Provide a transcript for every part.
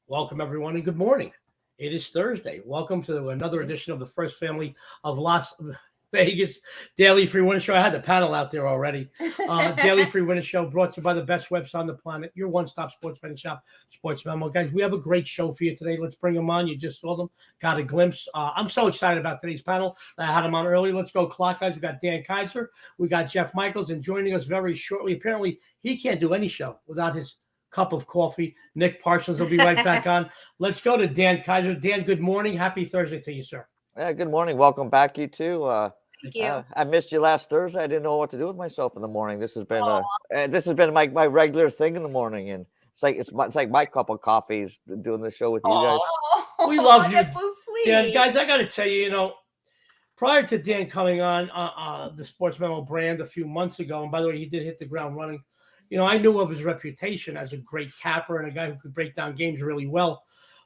Welcome, everyone, and good morning. It is Thursday. Welcome to another edition of the First Family of Las Vegas Daily Free Winner Show. I had the panel out there already. Daily Free Winner Show brought to you by the best website on the planet, your one-stop sports betting shop, Sports Memo. Guys, we have a great show for you today. Let's bring them on. You just saw them, got a glimpse. I'm so excited about today's panel. I had them on early. Let's go clock, guys. We got Dan Kaiser. We got Jeff Michaels, and joining us very shortly. Apparently, he can't do any show without his cup of coffee. Nick Parsons will be right back on. Let's go to Dan Kaiser. Dan, good morning. Happy Thursday to you, sir. Yeah, good morning. Welcome back, you too. Thank you. I missed you last Thursday. I didn't know what to do with myself in the morning. This has been my regular thing in the morning, and it's like my cup of coffee is doing the show with you guys. Oh, We love you. That's so sweet. Dan, guys, I got to tell you, prior to Dan coming on the Sports Memo brand a few months ago, and by the way, he did hit the ground running. I knew of his reputation as a great capper and a guy who could break down games really well.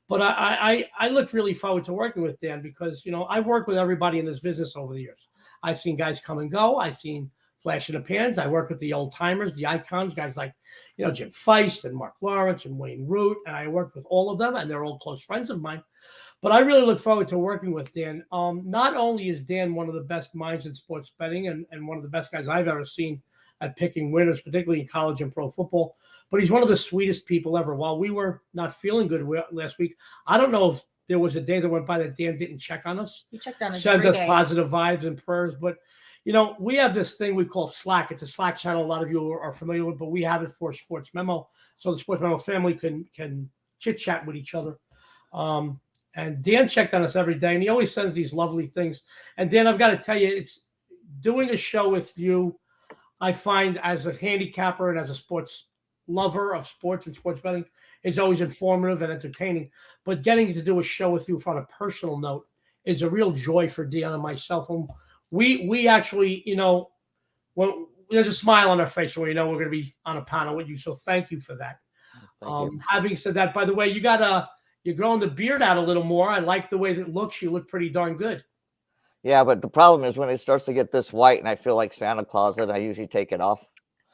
But I look really forward to working with Dan because, I've worked with everybody in this business over the years. I've seen guys come and go. I've seen flash in the pans. I work with the old timers, the icons, guys like, Jim Feist and Mark Lawrence and Wayne Root. And I worked with all of them, and they're all close friends of mine. But I really look forward to working with Dan. Not only is Dan one of the best minds in sports betting and one of the best guys I've ever seen at picking winners, particularly in college and pro football. But he's one of the sweetest people ever. While we were not feeling good last week, I don't know if there was a day that went by that Dan didn't check on us. He checked on us Send every us day. positive vibes and prayers. But, we have this thing we call Slack. It's a Slack channel a lot of you are familiar with, but we have it for Sports Memo. So the Sports Memo family can chit-chat with each other. And Dan checked on us every day, and he always sends these lovely things. And Dan, I've got to tell you, it's doing a show with you, I find as a handicapper and as a sports lover of sports and sports betting is always informative and entertaining. But getting to do a show with you on a personal note is a real joy for Dionne and myself. And we actually, when there's a smile on our face when we're going to be on a panel with you. So thank you for that. Thank you. Having said that, by the way, you're growing the beard out a little more. I like the way that it looks. You look pretty darn good. Yeah, but the problem is when it starts to get this white and I feel like Santa Claus, then I usually take it off.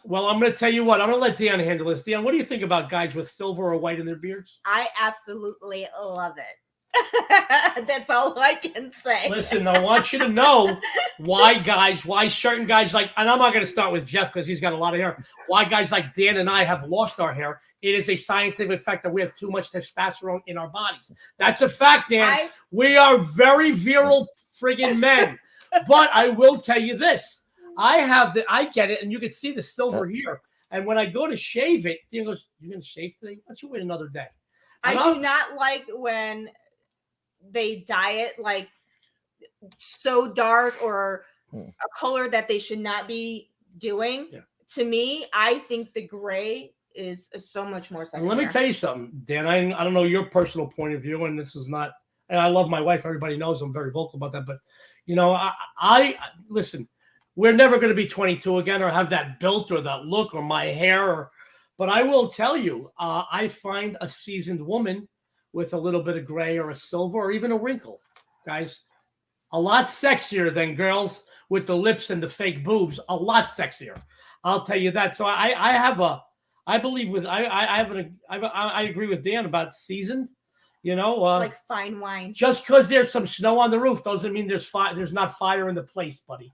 Well, I'm going to tell you what. I'm going to let Dionne handle this. Dionne, what do you think about guys with silver or white in their beards? I absolutely love it. That's all I can say. Listen, I want you to know why certain guys like, and I'm not going to start with Jeff because he's got a lot of hair, why guys like Dan and I have lost our hair. It is a scientific fact that we have too much testosterone in our bodies. That's a fact, Dan. We are very virile friggin' men. But I will tell you this. I get it, and you can see the silver here. And when I go to shave it, Dan goes, "You're going to shave today? Why don't you wait another day?" I do not like when they dye it like so dark or a color that they should not be doing. Yeah. To me, I think the gray is so much more sexy. Let me tell you something, Dan. I don't know your personal point of view, and this is not. And I love my wife. Everybody knows I'm very vocal about that. But I listen. We're never going to be 22 again, or have that built, or that look, or my hair. But I will tell you, I find a seasoned woman with a little bit of gray, or a silver, or even a wrinkle, guys, a lot sexier than girls with the lips and the fake boobs. A lot sexier. I'll tell you that. So I agree with Dan about seasoned. Like fine wine. Just because there's some snow on the roof doesn't mean there's not fire in the place, buddy.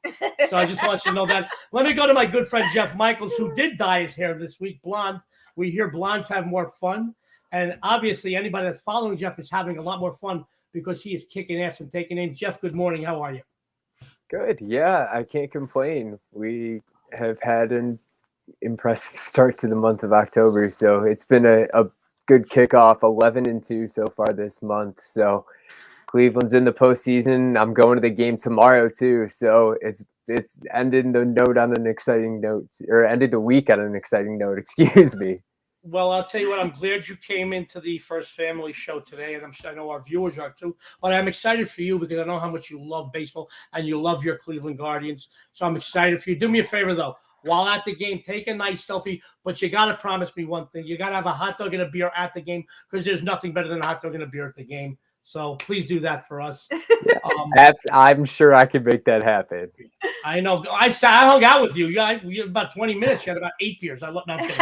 So I just want you to know that. Let me go to my good friend Jeff Michaels, who did dye his hair this week blonde. We hear blondes have more fun, and obviously anybody that's following Jeff is having a lot more fun because he is kicking ass and taking names. Jeff, good morning. How are you? Good. Yeah, I can't complain. We have had an impressive start to the month of October, so it's been a good kickoff, 11-2 so far this month. So Cleveland's in the postseason. I'm going to the game tomorrow too. So it's ended the note on an exciting note, or ended the week on an exciting note. Excuse me. Well, I'll tell you what, I'm glad you came into the First Family show today, and I know our viewers are too, but I'm excited for you because I know how much you love baseball and you love your Cleveland Guardians. So I'm excited for you. Do me a favor, though. While at the game, take a nice selfie, but you got to promise me one thing. You got to have a hot dog and a beer at the game because there's nothing better than a hot dog and a beer at the game. So please do that for us. I'm sure I can make that happen. I know. I hung out with you. We had about 20 minutes. You had about 8 beers. No, I'm kidding.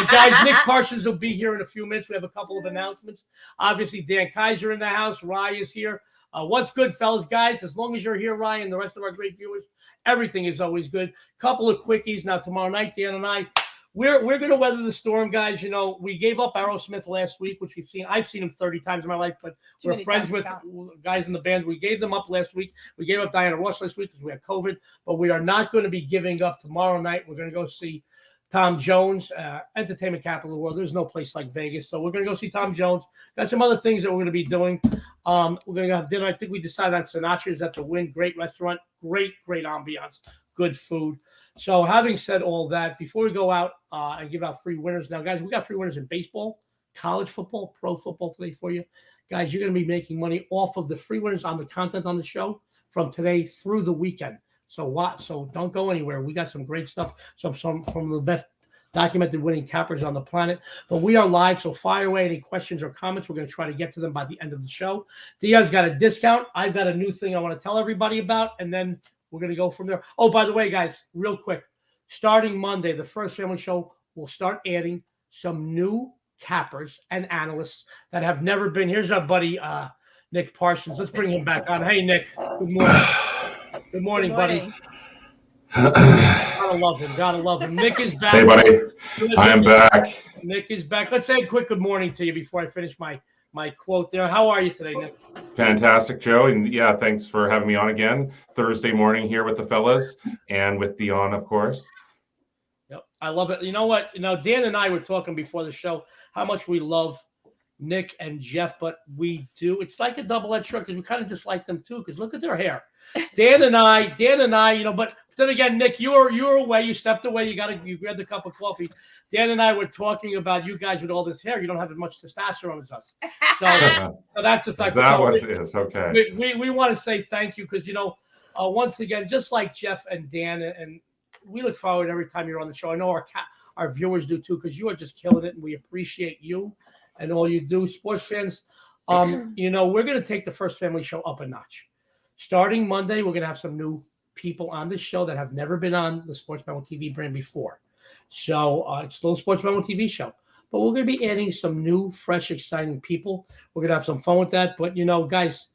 Guys, Nick Parsons will be here in a few minutes. We have a couple of announcements. Obviously, Dan Kaiser in the house. Rye is here. What's good, fellas, guys? As long as you're here, Ryan, and the rest of our great viewers, everything is always good. Couple of quickies. Now, tomorrow night, Dan and I, we're going to weather the storm, guys. You know, we gave up Aerosmith last week, which I've seen him 30 times in my life, but we're friends with guys in the band. We gave them up last week. We gave up Diana Ross last week because we had COVID, but we are not going to be giving up tomorrow night. We're going to go see Tom Jones, entertainment capital of the world. There's no place like Vegas. So we're going to go see Tom Jones. Got some other things that we're going to be doing. We're going to have dinner. I think we decided on Sinatra's at the Wynn. Great restaurant. Great ambiance. Good food. So having said all that, before we go out and give out free winners. Now, guys, we got free winners in baseball, college football, pro football today for you. Guys, you're going to be making money off of the free winners on the content on the show from today through the weekend. So don't go anywhere. We got some great stuff. Some from the best documented winning cappers on the planet. But we are live, so fire away any questions or comments. We're going to try to get to them by the end of the show. Dionne's got a discount. I've got a new thing I want to tell everybody about, and then we're going to go from there. Oh, by the way, guys, real quick, starting Monday, the First Family Show will start adding some new cappers and analysts that have never been. Here's our buddy, Nick Parsons. Let's bring him back on. Hey, Nick. Good morning. Good morning, buddy. Gotta love him. Nick is back. Hey, buddy. I am back. Nick is back. Let's say a quick good morning to you before I finish my quote there. How are you today, Nick? Fantastic, Joe. And yeah, thanks for having me on again. Thursday morning here with the fellas and with Dionne, of course. Yep, I love it. You know what? Dan and I were talking before the show how much we love Nick and Jeff, but we do. It's like a double-edged sword because we kind of dislike them too. Because look at their hair. Dan and I, but then again, Nick, you were away. You stepped away. You grabbed a cup of coffee. Dan and I were talking about you guys with all this hair. You don't have as much testosterone as us. So that's the fact. Is that what it is? Okay. We want to say thank you because once again, just like Jeff and Dan, and we look forward every time you're on the show. I know our viewers do too because you are just killing it, and we appreciate you and all you do, sports fans. We're going to take the First Family Show up a notch. Starting Monday, we're going to have some new people on this show that have never been on the Sports Memo TV brand before. So it's still a Sports Memo TV show. But we're going to be adding some new, fresh, exciting people. We're going to have some fun with that. But, guys,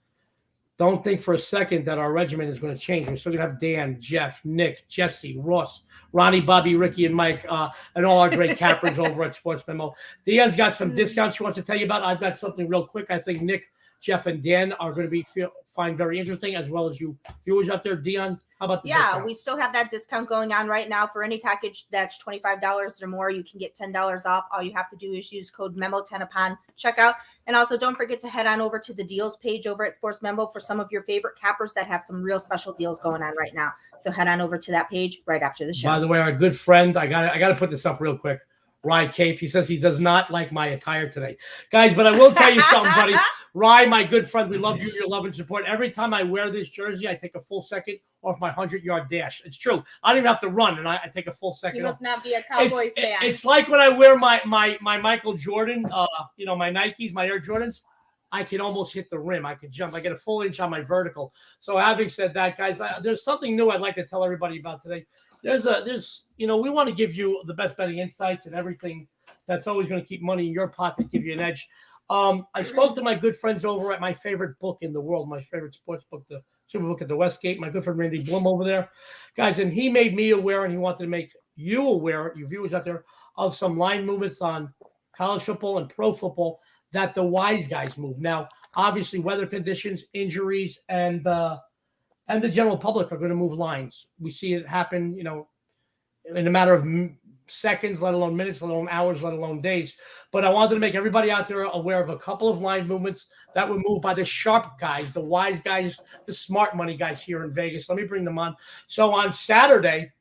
don't think for a second that our regimen is going to change. We're still going to have Dan, Jeff, Nick, Jesse, Ross, Ronnie, Bobby, Ricky, and Mike, and all our great cappers over at Sports Memo. Dionne's got some discounts she wants to tell you about. I've got something real quick. I think Nick, Jeff, and Dan are going to find very interesting, as well as you viewers out there. Dionne, how about the discount? We still have that discount going on right now for any package that's $25 or more. You can get $10 off. All you have to do is use code MEMO10 upon checkout. And also don't forget to head on over to the deals page over at Sports Memo for some of your favorite cappers that have some real special deals going on right now. So head on over to that page right after the show. By the way, our good friend, I got to put this up real quick. Rye Cape. He says he does not like my attire today. Guys, but I will tell you something, buddy. Rye, my good friend, we love you, your love and support. Every time I wear this jersey, I take a full second off my 100-yard dash. It's true. I don't even have to run, and I take a full second. You must not be a Cowboys fan. It's like when I wear my Michael Jordan, my Nikes, my Air Jordans. I can almost hit the rim. I can jump. I get a full inch on my vertical. So having said that, guys, there's something new I'd like to tell everybody about today. We want to give you the best betting insights and everything that's always going to keep money in your pocket, give you an edge. I spoke to my good friends over at my favorite book in the world, my favorite sports book, the Superbook at the Westgate, my good friend Randy Bloom over there. Guys, and he made me aware, and he wanted to make you aware, your viewers out there, of some line movements on college football and pro football that the wise guys move. Now, obviously, weather conditions, injuries, and the general public are going to move lines. We see it happen, in a matter of seconds, let alone minutes, let alone hours, let alone days. But I wanted to make everybody out there aware of a couple of line movements that were moved by the sharp guys, the wise guys, the smart money guys here in Vegas. Let me bring them on. So on Saturday,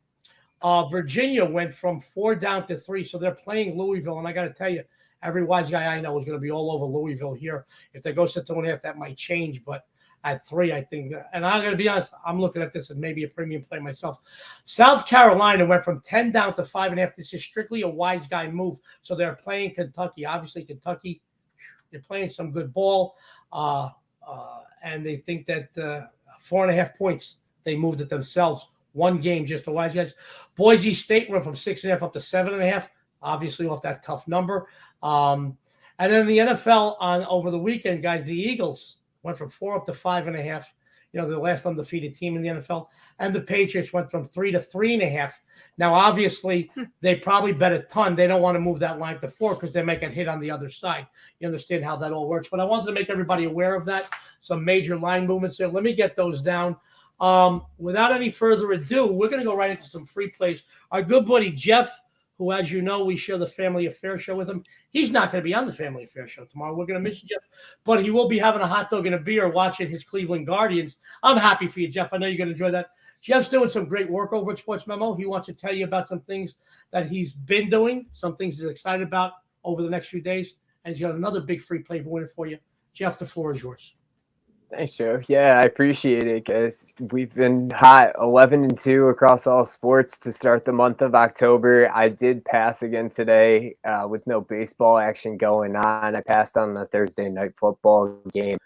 Virginia went from 4 down to 3. So they're playing Louisville. And I got to tell you, every wise guy I know is going to be all over Louisville here. If they go to 2.5, that might change. But at 3, I think, and I'm going to be honest, I'm looking at this as maybe a premium play myself. South Carolina went from 10 down to 5.5. This is strictly a wise guy move. So they're playing Kentucky. Obviously, Kentucky, They're playing some good ball, and they think that 4.5 points, they moved it themselves. One game just to watch. Boise State went from 6.5 up to 7.5, obviously off that tough number. And then the NFL over the weekend, guys, the Eagles went from 4 up to 5.5. You know, the last undefeated team in the NFL. And the Patriots went from 3 to 3.5. Now, obviously, they probably bet a ton. They don't want to move that line to 4 because they might get hit on the other side. You understand how that all works. But I wanted to make everybody aware of that. Some major line movements there. Let me get those down. Without any further ado, we're going to go right into some free plays. Our good buddy Jeff, who, as you know, we share the Family Affair show with him. He's not going to be on the Family Affair show tomorrow. We're going to miss you, Jeff, but he will be having a hot dog and a beer watching his Cleveland Guardians. I'm happy for you, Jeff. I know you're going to enjoy that. Jeff's doing some great work over at Sports Memo. He wants to tell you about some things that he's been doing, some things he's excited about over the next few days, and he's got another big free play winner for you. Jeff, the floor is yours. Thanks, Joe. Yeah, I appreciate it, guys. We've been hot 11-2 across all sports to start the month of October. I did pass again today with no baseball action going on. I passed on the Thursday night football game.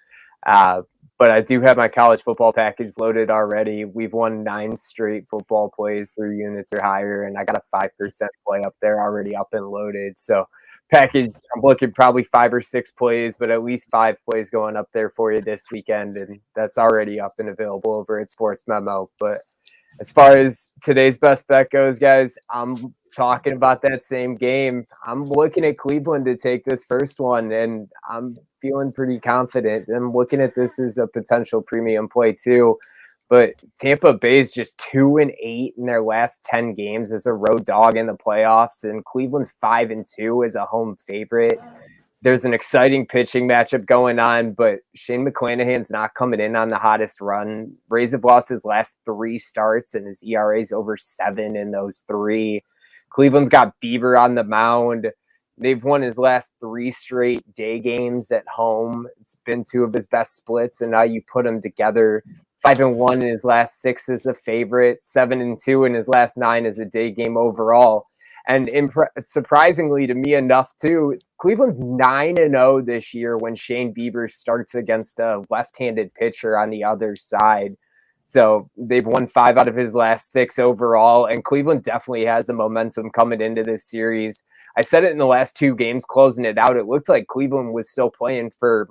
But I do have my college football package loaded already. We've won 9 straight football plays, 3 units or higher, and I got a 5% play up there already up and loaded. So package, I'm looking probably 5 or 6 plays, but at least 5 plays going up there for you this weekend, and that's already up and available over at Sports Memo. But as far as today's best bet goes, guys, I'm talking about that same game. I'm looking at Cleveland to take this first one, and I'm feeling pretty confident. I'm looking at this as a potential premium play too. But Tampa Bay is just 2-8 in their last 10 games as a road dog in the playoffs, and Cleveland's 5-2 as a home favorite. There's an exciting pitching matchup going on, but Shane McClanahan's not coming in on the hottest run. Rays have lost his last 3 starts, and his ERA is over 7 in those 3. Cleveland's got Bieber on the mound. They've won his last 3 straight day games at home. It's been 2 of his best splits, and now you put them together. 5-1 in his last 6 as a favorite, 7-2 in his last 9 as a day game overall. And surprisingly to me enough too, Cleveland's 9-0 this year when Shane Bieber starts against a left-handed pitcher on the other side. So they've won 5 out of his last 6 overall, and Cleveland definitely has the momentum coming into this series. I said it in the last 2 games closing it out. It looks like Cleveland was still playing for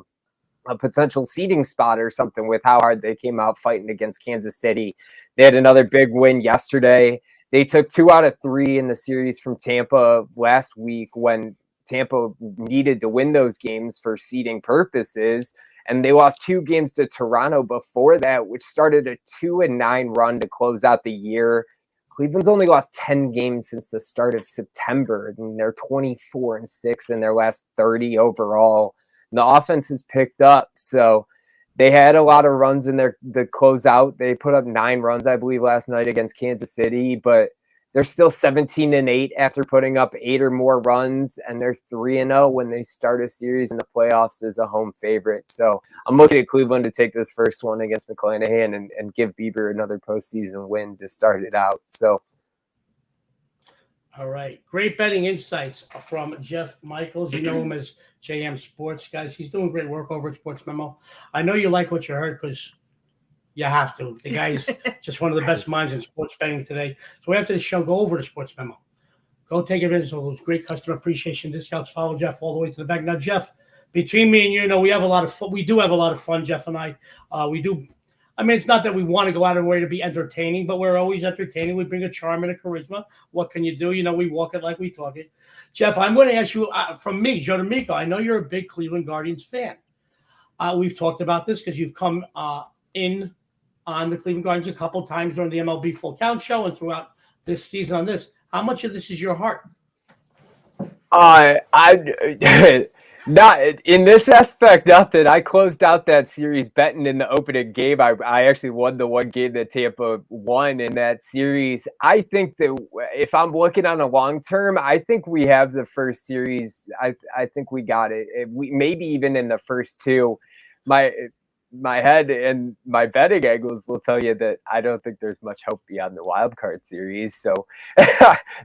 a potential seeding spot or something with how hard they came out fighting against Kansas City. They had another big win yesterday. They took 2 out of 3 in the series from Tampa last week when Tampa needed to win those games for seeding purposes. And they lost 2 games to Toronto before that, which started a 2-9 run to close out the year. Cleveland's only lost 10 games since the start of September, and they're 24-6 in their last 30 overall. And the offense has picked up, so they had a lot of runs in the closeout. They put up 9 runs, I believe, last night against Kansas City, but they're still 17-8 after putting up 8 or more runs, and they're 3-0 when they start a series in the playoffs as a home favorite. So I'm looking at Cleveland to take this first one against McClanahan and give Bieber another postseason win to start it out. So, all right. Great betting insights from Jeff Michaels. You know him as JM Sports, guys. He's doing great work over at Sports Memo. I know you like what you heard because you have to. The guy's just one of the best minds in sports betting today. So after the show, go over to Sports Memo. Go take advantage of those great customer appreciation discounts. Follow Jeff all the way to the back. Now, Jeff, between me and you, we have a lot of fun. We do have a lot of fun, Jeff and I. We do. I mean, it's not that we want to go out of our way to be entertaining, but we're always entertaining. We bring a charm and a charisma. What can you do? We walk it like we talk it. Jeff, I'm going to ask you from me, Joe D'Amico. I know you're a big Cleveland Guardians fan. We've talked about this because you've come in on the Cleveland Guardians a couple times during the MLB Full Count show and throughout this season on this. How much of this is your heart? I not in this aspect, nothing. I closed out that series betting in the opening game. I actually won the one game that Tampa won in that series. I think that if I'm looking on a long term, I think we have the first series. I think we got it. We maybe even in the first 2. my head and my betting angles will tell you that I don't think there's much hope beyond the wild card series. So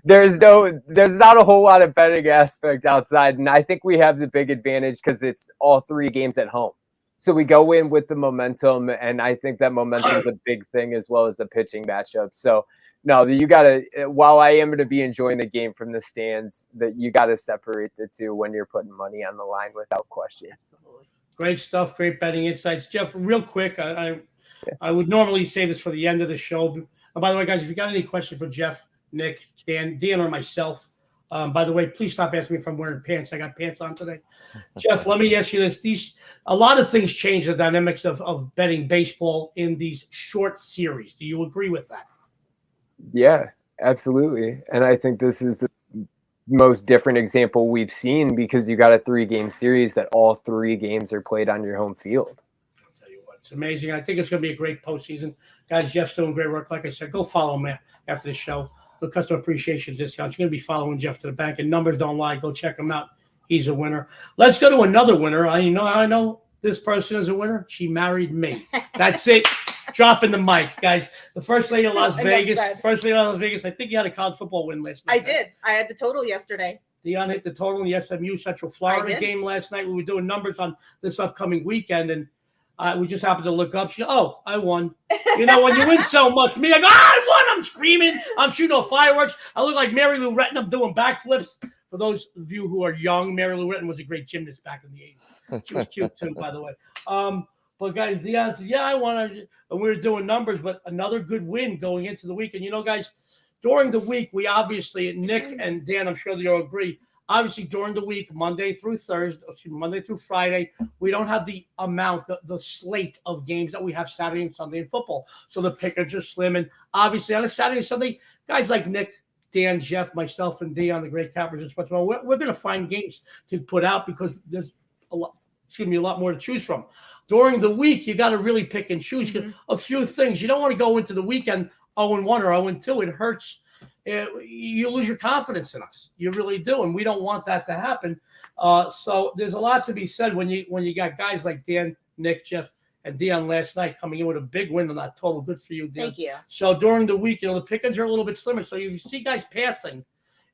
there's not a whole lot of betting aspect outside. And I think we have the big advantage because it's all 3 games at home. So we go in with the momentum, and I think that momentum is a big thing as well as the pitching matchup. So no, you got to, while I am going to be enjoying the game from the stands, that you got to separate the two when you're putting money on the line without question. Absolutely. Great stuff. Great betting insights. Jeff, real quick, I would normally say this for the end of the show. And by the way, guys, if you got any questions for Jeff, Nick, Dan, or myself, by the way, please stop asking me if I'm wearing pants. I got pants on today. Jeff, let me ask you this. A lot of things change the dynamics of betting baseball in these short series. Do you agree with that? Yeah, absolutely. And I think this is the most different example we've seen because you got a 3-game series that all 3 games are played on your home field. I'll tell you what, it's amazing. I think it's going to be a great postseason. Guys, Jeff's doing great work. Like I said, go follow him after the show. The customer appreciation discounts. You're going to be following Jeff to the bank, and numbers don't lie. Go check him out. He's a winner. Let's go to another winner. I know this person is a winner. She married me. That's it. Dropping the mic, guys. The First Lady of Las Vegas. First Lady of Las Vegas. I think you had a college football win last night. I did. I had the total yesterday. Dionne hit the total in the SMU Central Florida game last night. We were doing numbers on this upcoming weekend, and we just happened to look up. She, I won. When you win so much, me, I go, I won. I'm screaming. I'm shooting off fireworks. I look like Mary Lou Retton. I'm doing backflips. For those of you who are young, Mary Lou Retton was a great gymnast back in the 80s. She was cute, too, by the way. But, guys, Dionne said, yeah, I won. And we were doing numbers, but another good win going into the week. And, guys, during the week, we obviously, Nick and Dan, I'm sure you'll agree, obviously during the week, Monday through Friday, we don't have the amount, the slate of games that we have Saturday and Sunday in football. So the pickers are slim. And obviously on a Saturday and Sunday, guys like Nick, Dan, Jeff, myself, and Dionne, the great Cappers and Sportsman, we're going to find games to put out because there's a lot more to choose from. During the week, you got to really pick and choose a few things. You don't want to go into the weekend 0-1 or 0-2. It hurts. You lose your confidence in us. You really do, and we don't want that to happen. So there's a lot to be said when you got guys like Dan, Nick, Jeff, and Dionne last night coming in with a big win on that total. Good for you, Dan. Thank you. So during the week, the pickings are a little bit slimmer. So if you see guys passing,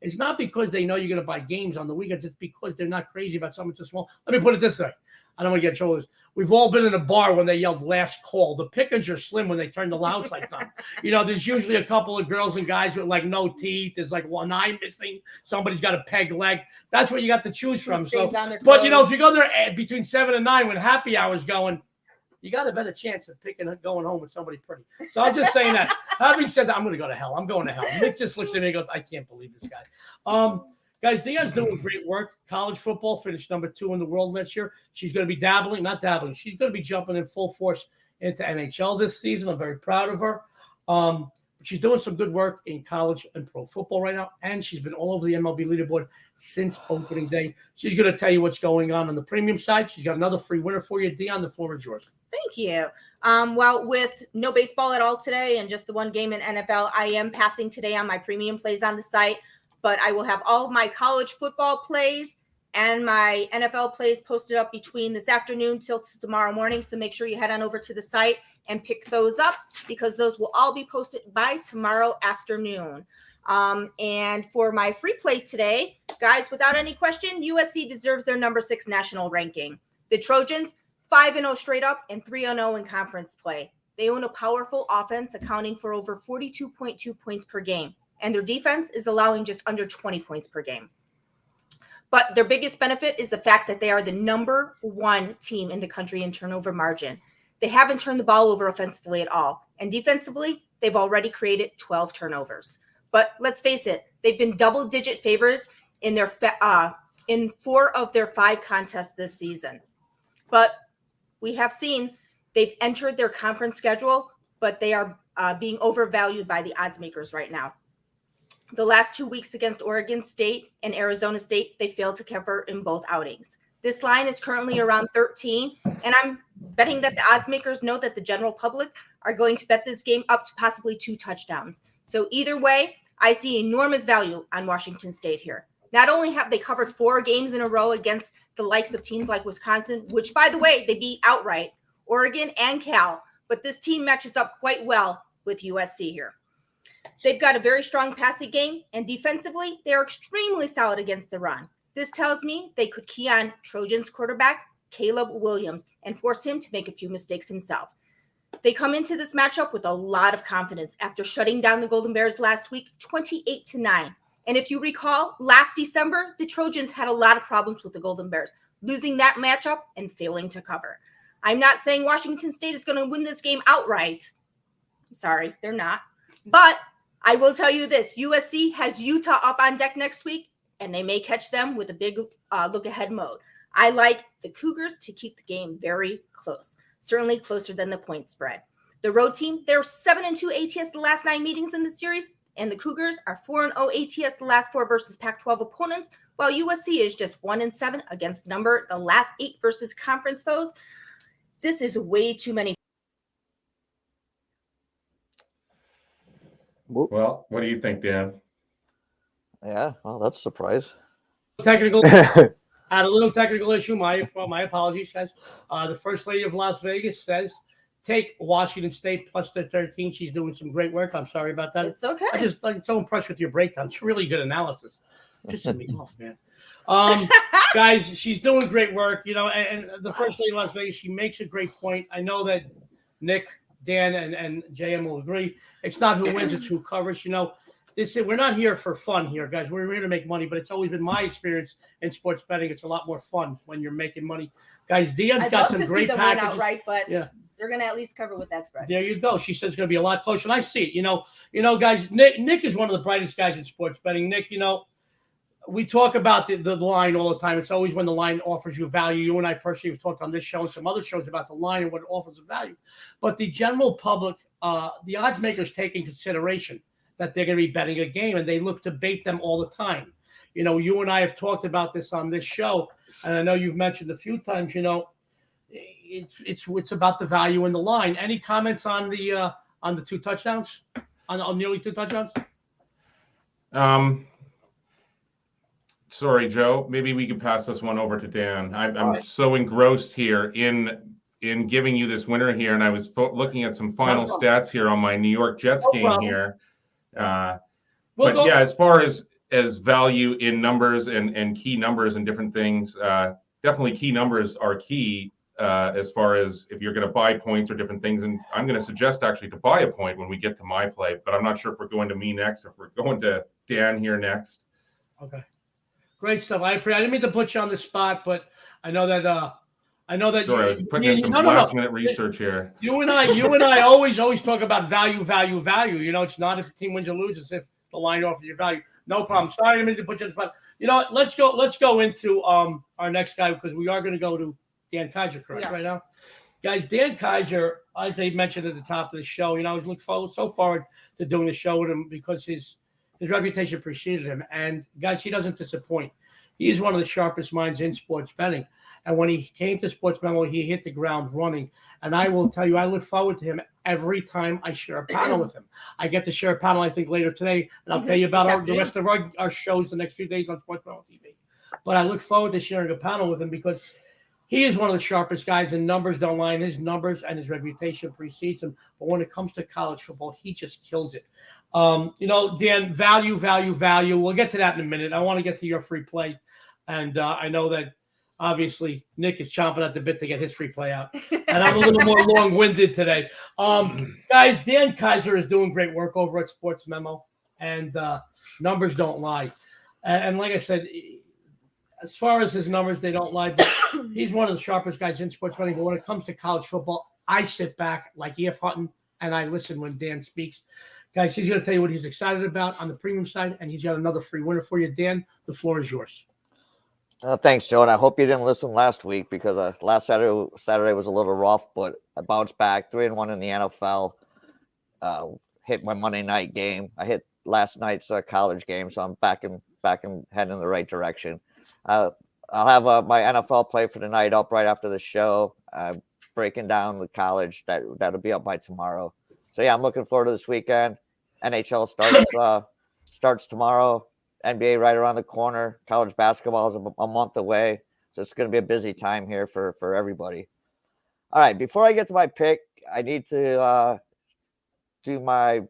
it's not because they know you're going to buy games on the weekends. It's because they're not crazy about something too small. Let me put it this way. I don't want to get in trouble. We've all been in a bar when they yelled last call. The pickings are slim when they turn the loud lights on. There's usually a couple of girls and guys with like no teeth. There's like one eye missing. Somebody's got a peg leg. That's what you got to choose from. So, but if you go there between 7 and 9 when happy hour's going, you got a better chance of going home with somebody pretty. So I'm just saying that. Having said that, I'm going to go to hell. I'm going to hell. Nick just looks at me and goes, I can't believe this guy. Guys, Dionne's doing great work. College football finished number 2 in the world next year. She's going to be she's going to be jumping in full force into NHL this season. I'm very proud of her. She's doing some good work in college and pro football right now, and she's been all over the MLB leaderboard since opening day. She's going to tell you what's going on the premium side. She's got another free winner for you. Dionne, the floor is yours. Thank you. Well, with no baseball at all today and just the one game in NFL, I am passing today on my premium plays on the site. But I will have all of my college football plays and my NFL plays posted up between this afternoon till tomorrow morning. So make sure you head on over to the site and pick those up because those will all be posted by tomorrow afternoon. And for my free play today, guys, without any question, USC deserves their number 6 national ranking. The Trojans, 5-0 straight up and 3-0 in conference play. They own a powerful offense accounting for over 42.2 points per game. And their defense is allowing just under 20 points per game. But their biggest benefit is the fact that they are the number 1 team in the country in turnover margin. They haven't turned the ball over offensively at all. And defensively, they've already created 12 turnovers. But let's face it, they've been double-digit favors in their in 4 of their 5 contests this season. But we have seen they've entered their conference schedule, but they are being overvalued by the odds makers right now. The last 2 weeks against Oregon State and Arizona State, they failed to cover in both outings. This line is currently around 13, and I'm betting that the odds makers know that the general public are going to bet this game up to possibly 2 touchdowns. So either way, I see enormous value on Washington State here. Not only have they covered 4 games in a row against the likes of teams like Wisconsin, which, by the way, they beat outright, Oregon, and Cal, but this team matches up quite well with USC here. They've got a very strong passing game, and defensively, they are extremely solid against the run. This tells me they could key on Trojans quarterback Caleb Williams and force him to make a few mistakes himself. They come into this matchup with a lot of confidence after shutting down the Golden Bears last week, 28-9. And if you recall, last December, the Trojans had a lot of problems with the Golden Bears, losing that matchup and failing to cover. I'm not saying Washington State is going to win this game outright. Sorry, they're not. But I will tell you this, USC has Utah up on deck next week, and they may catch them with a big look-ahead mode. I like the Cougars to keep the game very close, certainly closer than the point spread. The road team, they're 7-2 ATS the last 9 meetings in the series, and the Cougars are 4-0 ATS the last 4 versus Pac-12 opponents, while USC is just 1-7 against the last 8 versus conference foes. This is way too many. Well, what do you think, Dan? Yeah, well, that's a surprise. Technical. Had a little technical issue. My apologies, guys. The First Lady of Las Vegas says take Washington State plus the 13. She's doing some great work. I'm sorry about that. It's okay. I'm so impressed with your breakdown. It's really good analysis. Just send me off, man. Guys, she's doing great work. And the First Lady of Las Vegas, she makes a great point. I know that Nick, Dan, and JM will agree. It's not who wins, it's who covers. We're not here for fun here, guys. We're here to make money, but it's always been my experience in sports betting. It's a lot more fun when you're making money. Guys, Dionne's got some great packages. Outright, but yeah, they're going to at least cover with that spread. There you go. She says it's going to be a lot closer, and I see it. Guys, Nick is one of the brightest guys in sports betting. Nick, we talk about the line all the time. It's always when the line offers you value. You and I personally have talked on this show and some other shows about the line and what it offers of value. But the general public, the odds makers take in consideration that they're going to be betting a game, and they look to bait them all the time. You and I have talked about this on this show, and I know you've mentioned a few times. It's about the value in the line. Any comments on the 2 touchdowns, on nearly 2 touchdowns? Sorry, Joe. Maybe we could pass this one over to Dan. I'm right. so engrossed here in giving you this winner here, and I was looking at some final stats here on my New York Jets game here. But yeah, as far as value in numbers and key numbers and different things, definitely key numbers are key as far as if you're going to buy points or different things. And I'm going to suggest actually to buy a point when we get to my play, but I'm not sure if we're going to me next or if we're going to Dan here next. Okay. Great stuff. I didn't mean to put you on the spot, but I know that Sorry, I was putting in some last-minute research here. You and I always talk about value. It's not if the team wins or loses, if the line offers you value. No problem. Sorry, I didn't mean to put you on the spot. Let's go into our next guy because we are going to go to Dan Kaiser, correct, right now? Guys, Dan Kaiser, as I mentioned at the top of the show, I was looking so forward to doing the show with him because his reputation preceded him. And, guys, he doesn't disappoint. He is one of the sharpest minds in sports betting. And when he came to Sports Memo, he hit the ground running. And I will tell you, I look forward to him every time I share a panel with him. I get to share a panel, I think, later today. And I'll tell you about the rest of our shows the next few days on Sports Memo TV. But I look forward to sharing a panel with him because he is one of the sharpest guys, and numbers don't lie. And his numbers and his reputation precedes him. But when it comes to college football, he just kills it. Dan, value. We'll get to that in a minute. I want to get to your free play. And I know that obviously Nick is chomping at the bit to get his free play out. And I'm a little more long-winded today. Guys, Dan Kaiser is doing great work over at Sports Memo. And numbers don't lie. And like I said, as far as his numbers, they don't lie. But he's one of the sharpest guys in sports betting. But when it comes to college football, I sit back like E.F. Hutton and I listen when Dan speaks. Guys, he's going to tell you what he's excited about on the premium side, and he's got another free winner for you. Dan, the floor is yours. Thanks, Joe. And I hope you didn't listen last week because last Saturday was a little rough, but I bounced back 3-1 in the NFL. Hit my Monday night game. I hit last night's college game, so I'm back and heading in the right direction. I'll have my NFL play for the night up right after the show. Breaking down the college that'll be up by tomorrow. So yeah, I'm looking forward to this weekend. NHL starts tomorrow. NBA right around the corner. College basketball is a month away, so it's going to be a busy time here for everybody. All right, before I get to my pick, I need to do my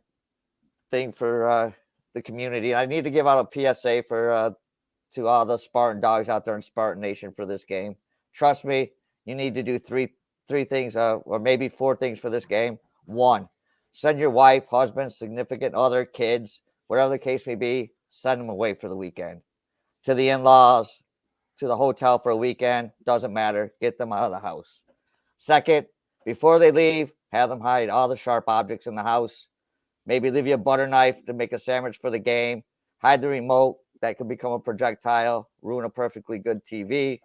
thing for the community. I need to give out a PSA for to all the Spartan dogs out there in Spartan Nation for this game. Trust me, you need to do three things, or maybe 4 things for this game. 1, send your wife, husband, significant other, kids, whatever the case may be, send them away for the weekend. To the in-laws, to the hotel for a weekend, doesn't matter. Get them out of the house. 2nd, before they leave, have them hide all the sharp objects in the house. Maybe leave you a butter knife to make a sandwich for the game. Hide the remote that could become a projectile, ruin a perfectly good TV.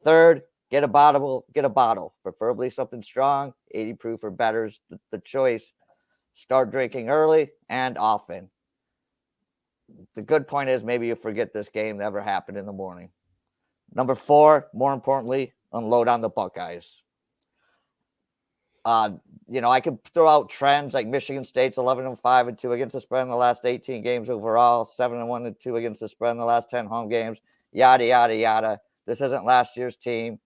3rd, get a bottle, preferably something strong, 80 proof or better is the choice. Start drinking early and often. The good point is maybe you forget this game that ever happened in the morning. Number 4, more importantly, unload on the Buckeyes. I could throw out trends like Michigan State's 11-5-2 against the spread in the last 18 games overall, 7-1-2 against the spread in the last 10 home games, yada, yada, yada. This isn't last year's team.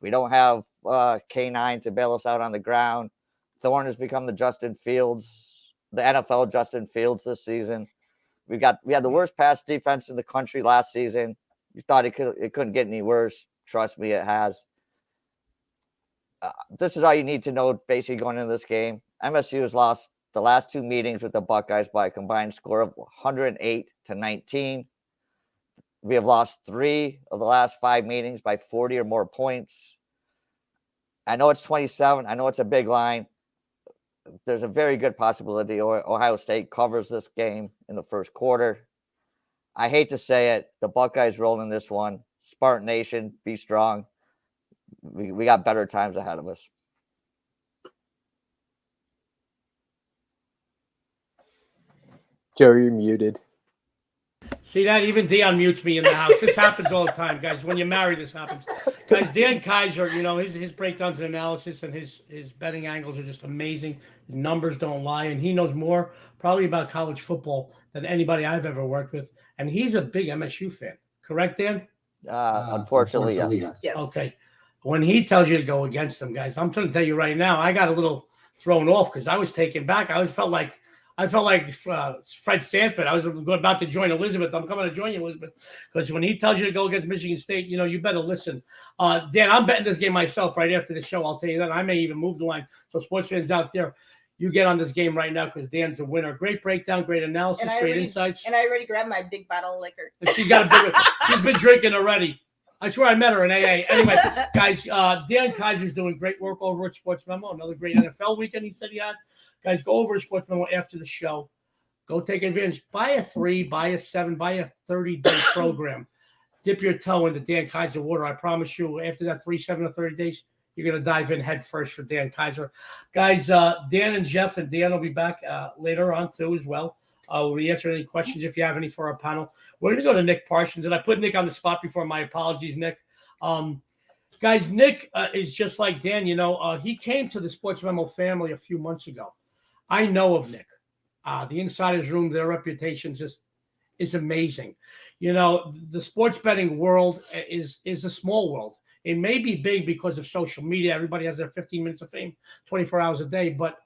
We don't have K9 to bail us out on the ground. Thorne has become the NFL Justin Fields this season. We had the worst pass defense in the country last season. You thought it couldn't get any worse. Trust me, it has. This is all you need to know basically going into this game. MSU has lost the last 2 meetings with the Buckeyes by a combined score of 108-19. We have lost 3 of the last 5 meetings by 40 or more points. I know it's 27. I know it's a big line. There's a very good possibility Ohio State covers this game in the first quarter. I hate to say it. The Buckeyes roll in this one. Spartan Nation, be strong. We got better times ahead of us. Joe, you're muted. See that? Even Dionne mutes me in the house. This happens all the time, guys. When you're married, this happens. Guys, Dan Kaiser, his breakdowns and analysis and his betting angles are just amazing. The numbers don't lie, and he knows more probably about college football than anybody I've ever worked with. And he's a big MSU fan. Correct, Dan? Unfortunately, yes. Yes. Okay. When he tells you to go against him, guys, I'm trying to tell you right now, I got a little thrown off because I was taken back. I felt like Fred Sanford. I was about to join Elizabeth. I'm coming to join you, Elizabeth, because when he tells you to go against Michigan State, you better listen. Dan, I'm betting this game myself right after the show. I'll tell you that. I may even move the line. So sports fans out there, you get on this game right now because Dan's a winner. Great breakdown, great analysis, great insights. And I already grabbed my big bottle of liquor. She's been drinking already. I swear I met her in AA. Anyway, guys, Dan Kaiser's doing great work over at Sports Memo. Another great NFL weekend he said he had. Guys, go over to Sports Memo after the show. Go take advantage. Buy a 3, buy a 7, buy a 30-day program. Dip your toe into Dan Kaiser water. I promise you, after that 3, 7, or 30 days, you're going to dive in head first for Dan Kaiser. Guys, Dan and Jeff and Dan will be back later on, too, as well. We'll be answering any questions if you have any for our panel. We're going to go to Nick Parsons, and I put Nick on the spot before. My apologies, Nick. Guys, Nick is just like Dan. He came to the Sports Memo family a few months ago. I know of Nick. The Insider's Room, their reputation just is amazing. The sports betting world is a small world. It may be big because of social media. Everybody has their 15 minutes of fame 24 hours a day, but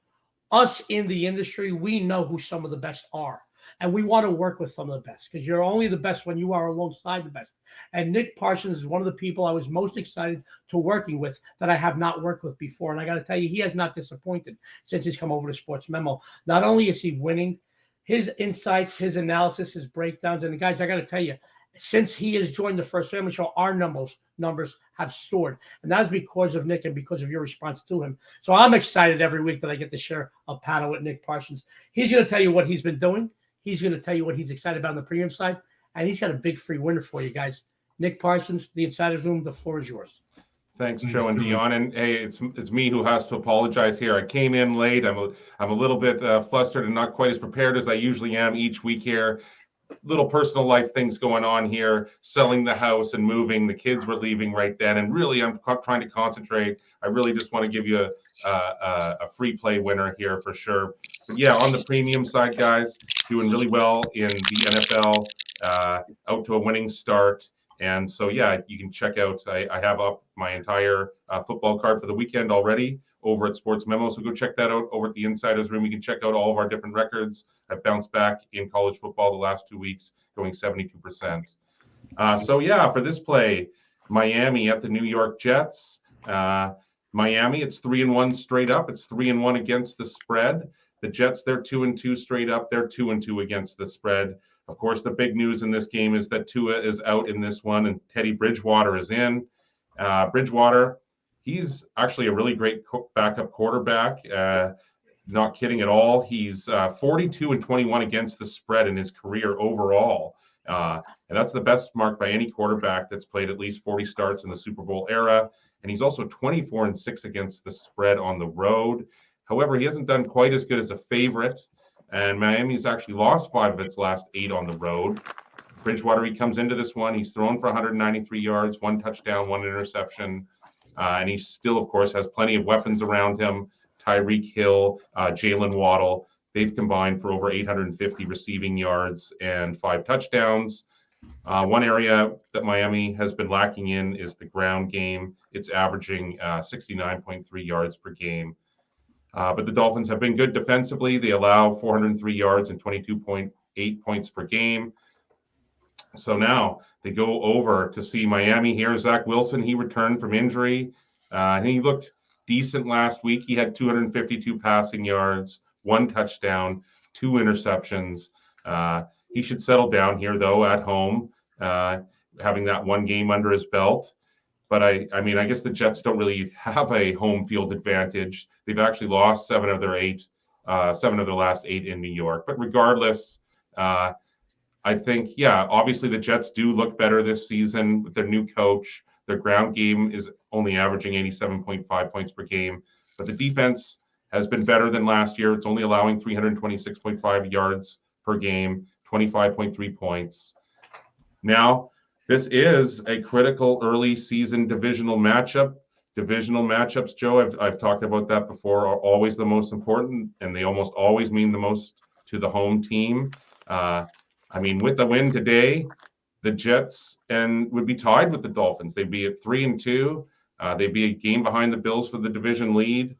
us in the industry, we know who some of the best are. And we want to work with some of the best because you're only the best when you are alongside the best. And Nick Parsons is one of the people I was most excited to working with that I have not worked with before. And I got to tell you, he has not disappointed since he's come over to Sports Memo. Not only is he winning, his insights, his analysis, his breakdowns. And guys, I got to tell you, since he has joined the First Family Show, our numbers have soared. And that is because of Nick and because of your response to him. So I'm excited every week that I get to share a panel with Nick Parsons. He's going to tell you what he's been doing. He's going to tell you what he's excited about on the premium side. And he's got a big free winner for you guys. Nick Parsons, the Insider's Room, the floor is yours. Thanks, Joe and Dionne. And hey, it's me who has to apologize here. I came in late. I'm a little bit flustered and not quite as prepared as I usually am each week here. Little personal life things going on here, selling the house and moving. The kids were leaving right then. And really, I'm trying to concentrate. I really just want to give you a free play winner here for sure. But yeah, on the premium side, guys, doing really well in the NFL, out to a winning start. And so, yeah, you can check out, I have up my entire football card for the weekend already over at Sports Memo. So go check that out over at the Insiders Room. You can check out all of our different records. I've bounced back in college football the last 2 weeks, going 72%. So, yeah, for this play, Miami at the New York Jets. Miami, it's 3-1 straight up. It's 3-1 against the spread. The Jets, they're 2-2 straight up. They're 2-2 against the spread. Of course, the big news in this game is that Tua is out in this one and Teddy Bridgewater is in. Bridgewater, he's actually a really great backup quarterback. Not kidding at all. He's 42-21 against the spread in his career overall. And that's the best mark by any quarterback that's played at least 40 starts in the Super Bowl era. And he's also 24-6 against the spread on the road. However, he hasn't done quite as good as a favorite. And Miami's actually lost 5 of its last 8 on the road. Bridgewater, he comes into this one. He's thrown for 193 yards, 1 touchdown, 1 interception. And he still, of course, has plenty of weapons around him. Tyreek Hill, Jalen Waddle. They've combined for over 850 receiving yards and 5 touchdowns. One area that Miami has been lacking in is the ground game. It's averaging 69.3 yards per game. But the Dolphins have been good defensively. They allow 403 yards and 22.8 points per game. So now they go over to see Miami here. Zach Wilson, he returned from injury. And he looked decent last week. He had 252 passing yards, 1 touchdown, 2 interceptions. He should settle down here, though, at home, having that 1 game under his belt. But I mean, I guess the Jets don't really have a home field advantage. They've actually lost 7 of their last 8 in New York. But regardless, I think, yeah, obviously the Jets do look better this season with their new coach. Their ground game is only averaging 87.5 points per game. But the defense has been better than last year. It's only allowing 326.5 yards per game, 25.3 points. Now, this is a critical early season divisional matchup. Divisional matchups, Joe, I've talked about that before, are always the most important, and they almost always mean the most to the home team. I mean, with the win today, the Jets would be tied with the Dolphins. They'd be at 3-2. They'd be a game behind the Bills for the division lead.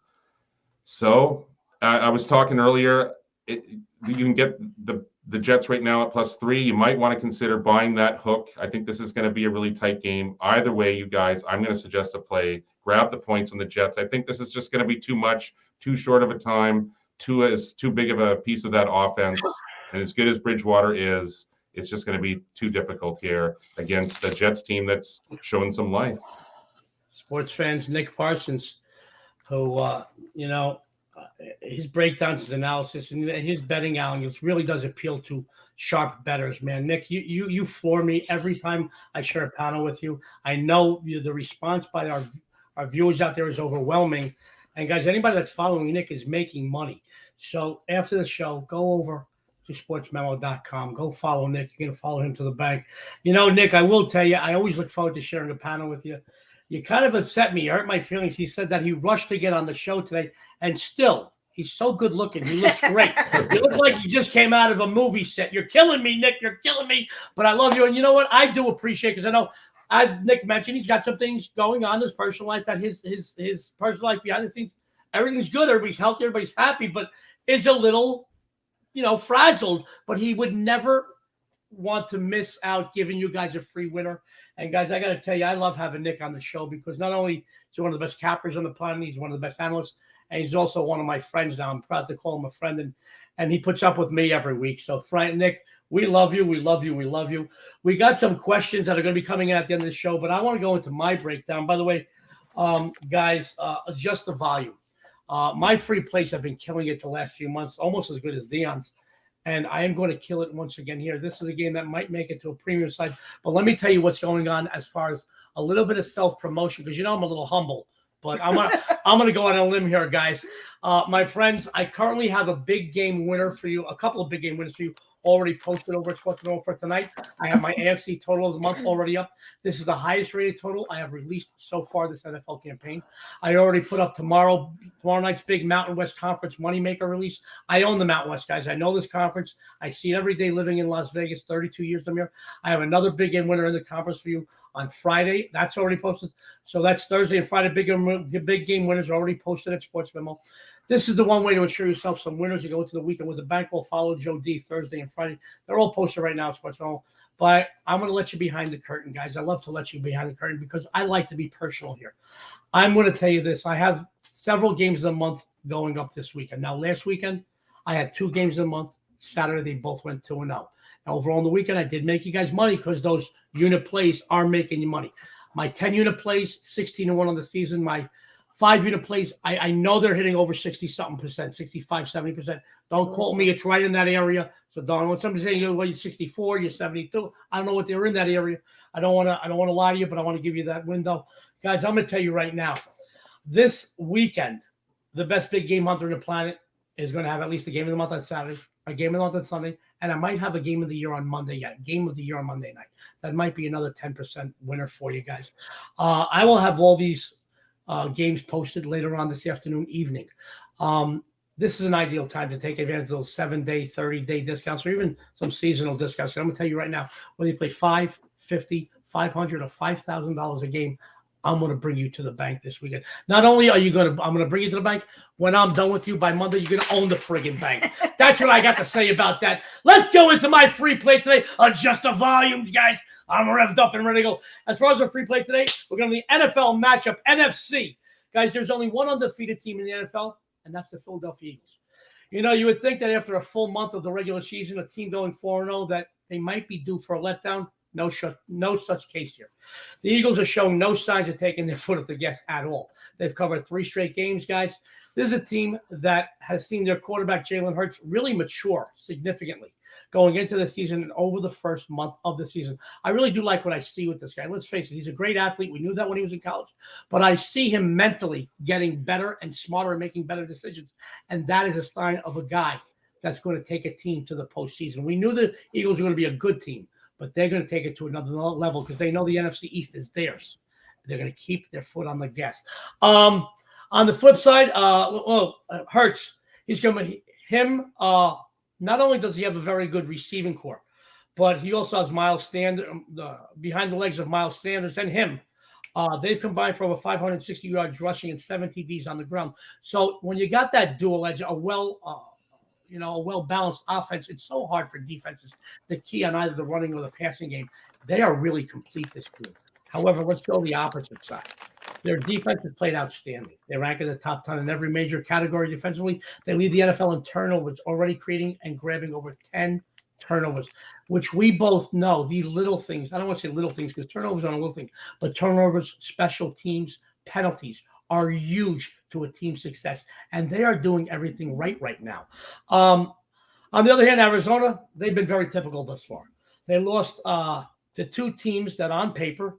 So I was talking earlier, you can get the Jets right now at +3. You might want to consider buying that hook. I think this is going to be a really tight game. Either way, you guys, I'm going to suggest a play. Grab the points on the Jets. I think this is just going to be too much, too short of a time. Tua is too big of a piece of that offense. And as good as Bridgewater is, it's just going to be too difficult here against the Jets team that's showing some life. Sports fans, Nick Parsons, who, his breakdowns, his analysis, and his betting analysis really does appeal to sharp bettors, man. Nick, you floor me every time I share a panel with you. I know the response by our viewers out there is overwhelming. And guys, anybody that's following Nick is making money. So after the show, go over to sportsmemo.com. Go follow Nick. You're going to follow him to the bank. Nick, I will tell you, I always look forward to sharing a panel with you. You kind of upset me. You hurt my feelings. He said that he rushed to get on the show today, and still, he's so good looking. He looks great. You look like you just came out of a movie set. You're killing me, Nick. You're killing me. But I love you. And you know what? I do appreciate, because I know, as Nick mentioned, he's got some things going on in his personal life, that his personal life behind the scenes, everything's good. Everybody's healthy. Everybody's happy, but is a little, frazzled. But he would never want to miss out giving you guys a free winner. And guys, I got to tell you, I love having Nick on the show, because not only is he one of the best cappers on the planet, he's one of the best analysts, and he's also one of my friends now. I'm proud to call him a friend, and he puts up with me every week. So, Nick, we love you. We love you. We love you. We got some questions that are going to be coming in at the end of the show, but I want to go into my breakdown. By the way, guys, adjust the volume. My free plays have been killing it the last few months, almost as good as Dion's. And I am going to kill it once again here. This is a game that might make it to a premium side. But let me tell you what's going on as far as a little bit of self-promotion, because I'm a little humble. But I'm gonna go on a limb here, guys. My friends, I currently have a big game winner for you, a couple of big game winners for you already posted over at Sports Memo for tonight. I have my AFC total of the month already up. This is the highest rated total I have released so far this NFL campaign. I already put up tomorrow night's big Mountain West Conference moneymaker release. I own the Mountain West, guys. I know this conference. I see it every day living in Las Vegas, 32 years from here. I have another big game winner in the conference for you on Friday. That's already posted. So that's Thursday and Friday. Big game winners are already posted at Sports Memo. This is the one way to ensure yourself some winners. You go into the weekend with the bankroll. Follow Joe D Thursday and Friday. They're all posted right now at Sports Memo. But I'm going to let you behind the curtain, guys. I love to let you behind the curtain because I like to be personal here. I'm going to tell you this. I have several games of the month going up this weekend. Now, last weekend, I had 2 games of the month. Saturday, they both went 2-0. Now, overall on the weekend, I did make you guys money because those unit plays are making you money. My 10-unit plays, 16-1 on the season. My 5-unit plays, I know they're hitting over 60-something%, 65, 70%. Don't quote me. It's right in that area. So don't, when somebody's saying, well, you're 64, you're 72, I don't know what they're in that area. I don't want to lie to you, but I want to give you that window. Guys, I'm going to tell you right now, this weekend, the best big game hunter on the planet is going to have at least a game of the month on Saturday, a game of the month on Sunday, and I might have a game of the year on Monday yet. Game of the year on Monday night. That might be another 10% winner for you guys. I will have all these games posted later on this afternoon, evening. This is an ideal time to take advantage of those 7-day, 30-day discounts, or even some seasonal discounts. I'm going to tell you right now, whether you play $5, $50, $500, or $5,000 a game, I'm going to bring you to the bank this weekend. Not only are you I'm going to bring you to the bank. When I'm done with you by Monday, you're going to own the friggin' bank. That's what I got to say about that. Let's go into my free play today. Adjust the volumes, guys. I'm revved up and ready to go. As far as our free play today, we're going to the NFL matchup, NFC. Guys, there's only one undefeated team in the NFL, and that's the Philadelphia Eagles. You know, you would think that after a full month of the regular season, a team going 4-0, that they might be due for a letdown. No such case here. The Eagles are showing no signs of taking their foot off the gas at all. They've covered 3 straight games, guys. This is a team that has seen their quarterback, Jalen Hurts, really mature significantly going into the season and over the first month of the season. I really do like what I see with this guy. Let's face it, he's a great athlete. We knew that when he was in college. But I see him mentally getting better and smarter and making better decisions. And that is a sign of a guy that's going to take a team to the postseason. We knew the Eagles were going to be a good team, but they're going to take it to another level because they know the NFC East is theirs. They're going to keep their foot on the gas. On the flip side, Hurts, he's going to not only does he have a very good receiving core, but he also has Miles Sanders behind the legs of Miles Sanders and him. They've combined for over 560 yards rushing and 7 TDs on the ground. So when you got that dual edge, a well-balanced offense, it's so hard for defenses to key on either the running or the passing game. They are really complete, this team. However, let's go the opposite side. Their defense has played outstanding. They rank in the top 10 in every major category defensively. They lead the NFL in turnovers, already creating and grabbing over 10 turnovers, which we both know these little things. I don't want to say little things because turnovers aren't a little thing, but turnovers, special teams, penalties are huge to a team's success, and they are doing everything right now. On the other hand, Arizona, they've been very typical thus far. They lost to 2 teams that on paper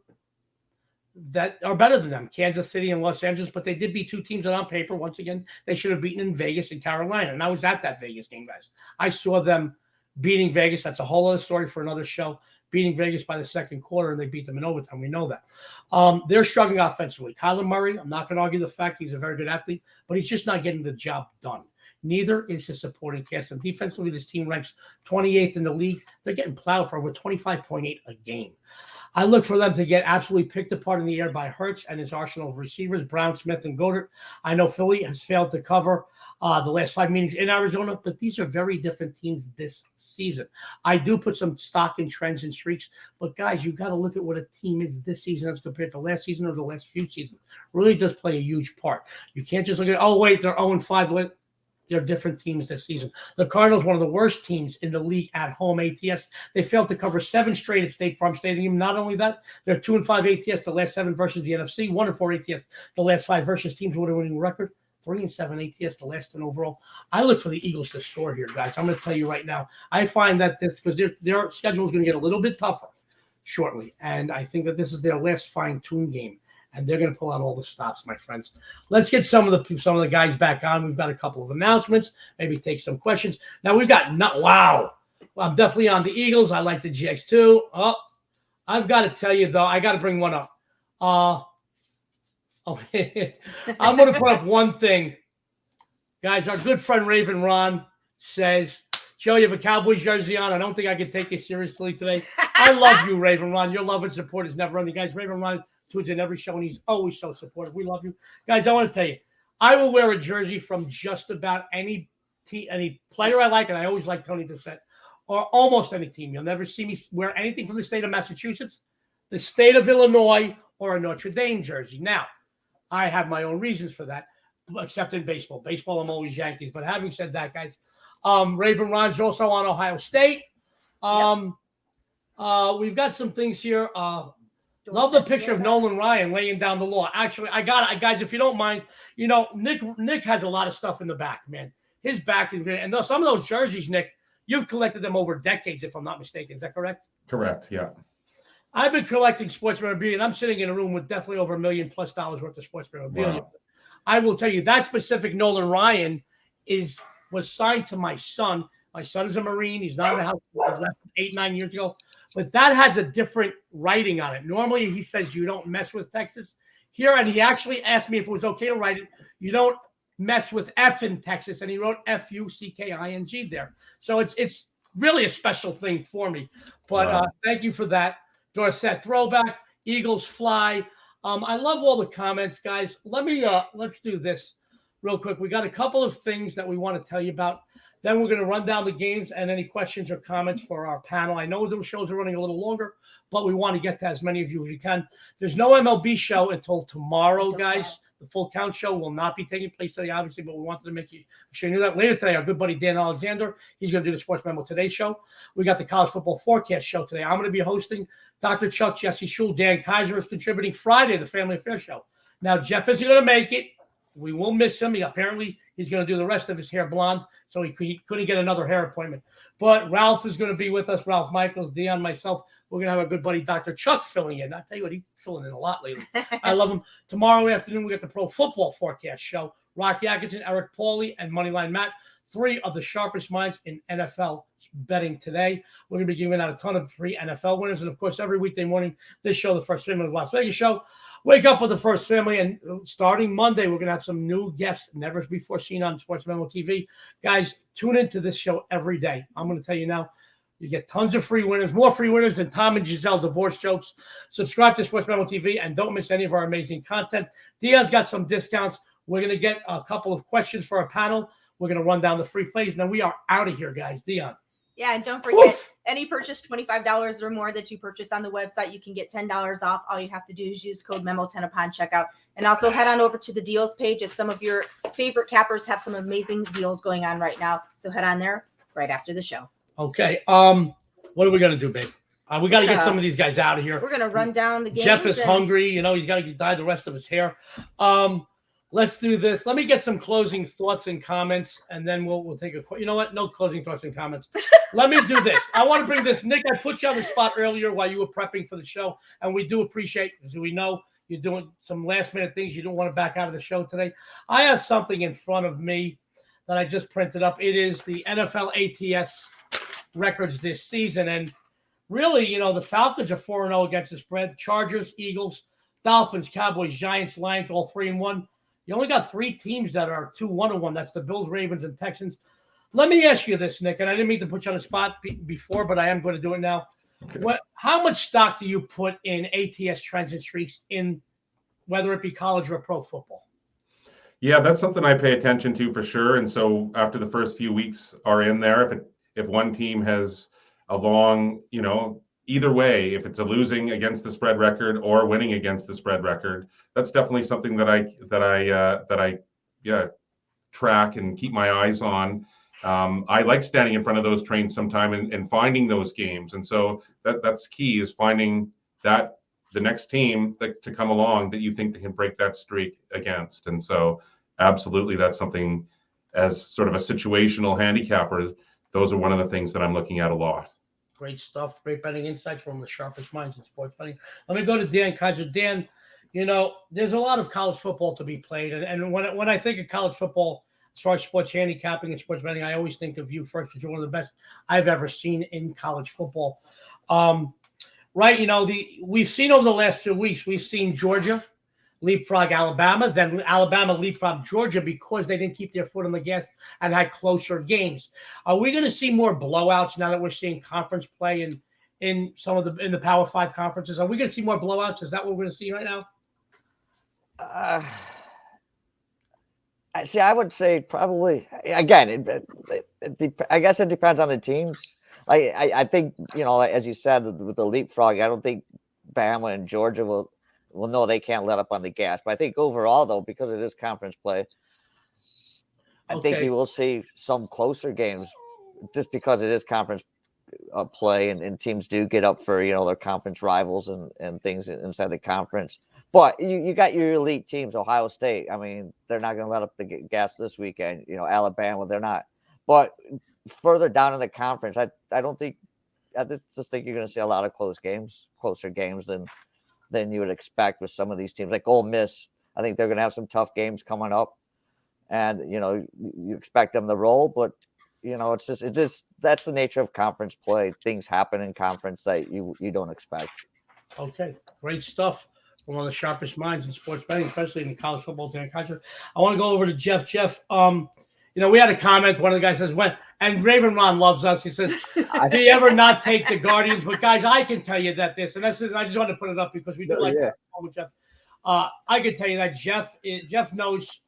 that are better than them, Kansas City and Los Angeles, but they did beat 2 teams that on paper, once again, they should have beaten in Vegas and Carolina. And I was at that Vegas game, guys. I saw them beating Vegas. That's a whole other story for another show. Beating Vegas by the second quarter, and they beat them in overtime. We know that. They're struggling offensively. Kyler Murray, I'm not going to argue the fact he's a very good athlete, but he's just not getting the job done. Neither is his supporting cast. And defensively, this team ranks 28th in the league. They're getting plowed for over 25.8 a game. I look for them to get absolutely picked apart in the air by Hurts and his arsenal of receivers, Brown, Smith, and Goddard. I know Philly has failed to cover the last 5 meetings in Arizona, but these are very different teams this season. I do put some stock in trends and streaks, but guys, you got to look at what a team is this season as compared to last season or the last few seasons. Really does play a huge part. You can't just look at, oh, wait, they're 0-5. They're different teams this season. The Cardinals, one of the worst teams in the league at home ATS. They failed to cover 7 straight at State Farm Stadium. Not only that, they're 2-5 ATS the last 7 versus the NFC, 1-4 ATS the last 5 versus teams with a winning record, 3-7 ATS the last 10 overall. I look for the Eagles to soar here, guys. I'm going to tell you right now. I find that this, because their schedule is going to get a little bit tougher shortly, and I think that this is their last fine-tune game. And they're going to pull out all the stops, my friends. Let's get some of the guys back on. We've got a couple of announcements, maybe take some questions. Now we've got wow. I'm definitely on the Eagles. I like the GX too. Oh, I've got to tell you though, I got to bring one up. I'm going to put up one thing, guys. Our good friend Raven Ron says, "Joe, you have a Cowboys jersey on. I don't think I can take you seriously today." I love you, Raven Ron. Your love and support is never ending, guys. Raven Ron tunes in every show, and he's always so supportive. We love you, guys. I want to tell you, I will wear a jersey from just about any player I like, and I always like Tony Dorsett, or almost any team. You'll never see me wear anything from the state of Massachusetts, the state of Illinois, or a Notre Dame jersey. Now, I have my own reasons for that, except in baseball. Baseball, I'm always Yankees. But having said that, guys, Raven Ron's also on Ohio State. We've got some things here. Love the picture of Nolan Ryan laying down the law. Actually, I got it, guys. If you don't mind, Nick has a lot of stuff in the back, man. His back is great. And some of those jerseys, Nick, you've collected them over decades, if I'm not mistaken. Is that correct? Correct. Yeah. I've been collecting sports memorabilia, and I'm sitting in a room with definitely over $1 million+ worth of sports memorabilia. Wow. I will tell you that specific Nolan Ryan was signed to my son. My son is a Marine. He's not in the house. He left 8-9 years ago. But that has a different writing on it. Normally, he says you don't mess with Texas. Here, and he actually asked me if it was okay to write it. You don't mess with F in Texas, and he wrote Fucking there. So it's really a special thing for me. But Wow. Thank you for that. Dorsett throwback, Eagles fly. I love all the comments, guys. Let's do this real quick. We got a couple of things that we want to tell you about. Then we're going to run down the games and any questions or comments for our panel. I know the shows are running a little longer, but we want to get to as many of you as we can. There's no MLB show until tomorrow, guys. The full count show will not be taking place today, obviously, but we wanted to make sure you knew that. Later today, our good buddy Dan Alexander, he's going to do the Sports Memo Today show. We got the College Football Forecast show today. I'm going to be hosting. Dr. Chuck, Jesse Schul, Dan Kaiser is contributing Friday, the Family Affairs show. Now, Jeff isn't going to make it. We will miss him. Apparently, he's going to do the rest of his hair blonde, so he couldn't get another hair appointment. But Ralph is going to be with us. Ralph Michaels, Dionne, myself. We're going to have our good buddy Dr. Chuck filling in. I tell you what, he's filling in a lot lately. I love him. Tomorrow afternoon, we got the Pro Football Forecast show. Rock Atkinson, Eric Pauly, and Moneyline Matt, 3 of the sharpest minds in NFL betting today. We're going to be giving out a ton of free NFL winners. And, of course, every weekday morning, this show, the First Family of Las Vegas show, wake up with the First Family. And starting Monday, we're going to have some new guests never before seen on Sports Memo TV. Guys, tune into this show every day. I'm going to tell you now, you get tons of free winners, more free winners than Tom and Giselle divorce jokes. Subscribe to Sports Memo TV and don't miss any of our amazing content. Dion's got some discounts. We're going to get a couple of questions for our panel. We're going to run down the free plays. Then we are out of here, guys. Dionne. Yeah, and don't forget, any purchase $25 or more that you purchase on the website, you can get $10 off. All you have to do is use code MEMO10 upon checkout. And also head on over to the deals page, as some of your favorite cappers have some amazing deals going on right now. So head on there right after the show. Okay. What are we going to do, babe? We got to get some of these guys out of here. We're going to run down the games. Jeff is hungry. He's got to dye the rest of his hair. Let's do this. Let me get some closing thoughts and comments, and then we'll take a – you know what? No closing thoughts and comments. Let me do this. I want to bring this. Nick, I put you on the spot earlier while you were prepping for the show, and we do appreciate, because we know you're doing some last-minute things. You don't want to back out of the show today. I have something in front of me that I just printed up. It is the NFL ATS records this season, and really, the Falcons are 4-0 against the spread. Chargers, Eagles, Dolphins, Cowboys, Giants, Lions, all 3-1. You only got 3 teams that are 2-1-1. That's the Bills, Ravens, and Texans. Let me ask you this, Nick, and I didn't mean to put you on the spot before, but I am going to do it now. Okay. How much stock do you put in ATS trends and streaks in whether it be college or pro football? Yeah, that's something I pay attention to for sure. And so after the first few weeks are in there, if one team has a long, either way, if it's a losing against the spread record or winning against the spread record, that's definitely something that I track and keep my eyes on. I like standing in front of those trains sometime and finding those games. And so that's key, is finding that the next team to come along that you think they can break that streak against. And so absolutely, that's something, as sort of a situational handicapper, those are one of the things that I'm looking at a lot. Great stuff. Great betting insights from the sharpest minds in sports betting. Let me go to Dan Kaiser. Dan, there's a lot of college football to be played. And when I think of college football, as far as sports handicapping and sports betting, I always think of you first because you're one of the best I've ever seen in college football. Right, we've seen over the last 2 weeks, we've seen Georgia leapfrog Alabama, then Alabama leapfrog Georgia because they didn't keep their foot on the gas and had closer games. Are we going to see more blowouts now that we're seeing conference play in some of the Power 5 conferences? Are we going to see more blowouts? Is that what we're going to see right now? I would say probably. Again, I guess it depends on the teams. I think, as you said, with the leapfrog, I don't think Bama and Georgia will know they can't let up on the gas. But I think overall, though, because it is conference play, I think you will see some closer games just because it is conference play and teams do get up for, their conference rivals and things inside the conference. But you got your elite teams, Ohio State. I mean, they're not going to let up the gas this weekend. Alabama, they're not. But further down in the conference, I just think you're going to see a lot of closer games than you would expect with some of these teams. Like Ole Miss, I think they're going to have some tough games coming up, and you expect them to roll, but it's just that's the nature of conference play. Things happen in conference that you don't expect. Okay, great stuff. One of the sharpest minds in sports betting, especially in college football. Dan Kaiser. I want to go over to Jeff. Jeff, we had a comment. One of the guys says, and Raven Ron loves us. He says, do you ever not take the Guardians? But guys, I can tell you that I just want to put it up because we do with Jeff. I can tell you that Jeff knows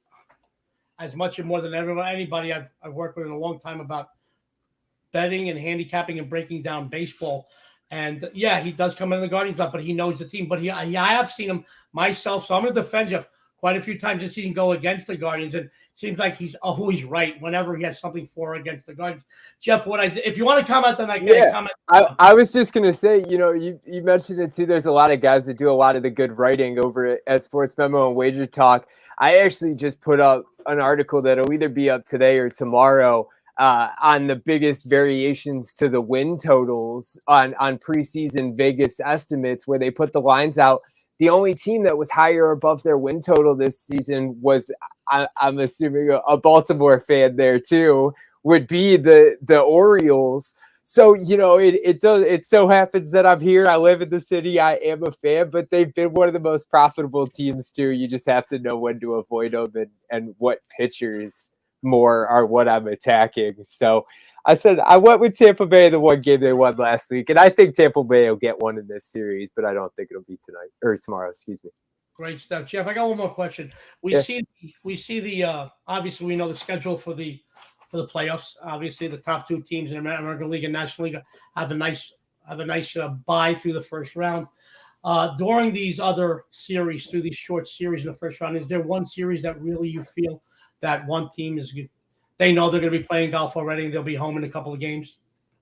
as much and more than anybody I've worked with in a long time about betting and handicapping and breaking down baseball. And he does come in the Guardians up, but he knows the team. But I have seen him myself, so I'm going to defend Jeff quite a few times this season go against the Guardians, and it seems like he's always right whenever he has something for or against the Guardians. Jeff, if you want to comment on that, comment. I was just going to say, you mentioned it too. There's a lot of guys that do a lot of the good writing over at Sports Memo and Wager Talk. I actually just put up an article that'll either be up today or tomorrow on the biggest variations to the win totals on preseason Vegas estimates, where they put the lines out. The only team that was higher above their win total this season was, I'm assuming, a Baltimore fan there too, would be the Orioles. So, it so happens that I'm here. I live in the city. I am a fan, but they've been one of the most profitable teams too. You just have to know when to avoid them and what pitchers more are what I'm attacking. So I said I went with Tampa Bay, the one game they won last week, and I think Tampa Bay will get one in this series, but I don't think it'll be tonight or tomorrow. Excuse me. Great stuff, Jeff. I got one more question. We see the obviously we know the schedule for the playoffs. Obviously, the top two teams in the American League and National League have a nice bye through the first round. During these other series, through these short series in the first round, is there one series that really you feel that one team they know they're going to be playing golf already and they'll be home in a couple of games?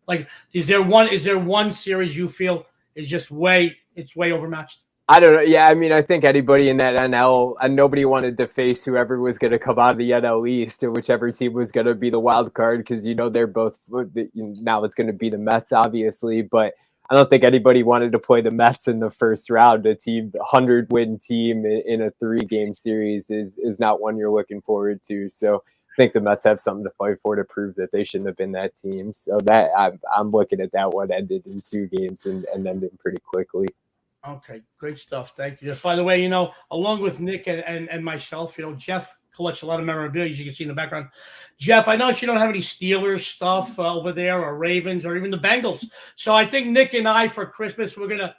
Like, is there one series you feel is just way overmatched? I don't know. Yeah, I mean, I think anybody in that NL, and nobody wanted to face whoever was going to come out of the NL East or whichever team was going to be the wild card, because they're both, now it's going to be the Mets, obviously, but I don't think anybody wanted to play the Mets in the first round. A 100-win team in a 3-game series is not one you're looking forward to. So I think the Mets have something to fight for to prove that they shouldn't have been that team. So that I'm looking at that one ended in 2 games and ended pretty quickly. Okay, great stuff. Thank you, Jeff. By the way, along with Nick and myself, Jeff collects a lot of memorabilia, as you can see in the background. Jeff, I know you don't have any Steelers stuff over there, or Ravens, or even the Bengals. So I think Nick and I, for Christmas, we're gonna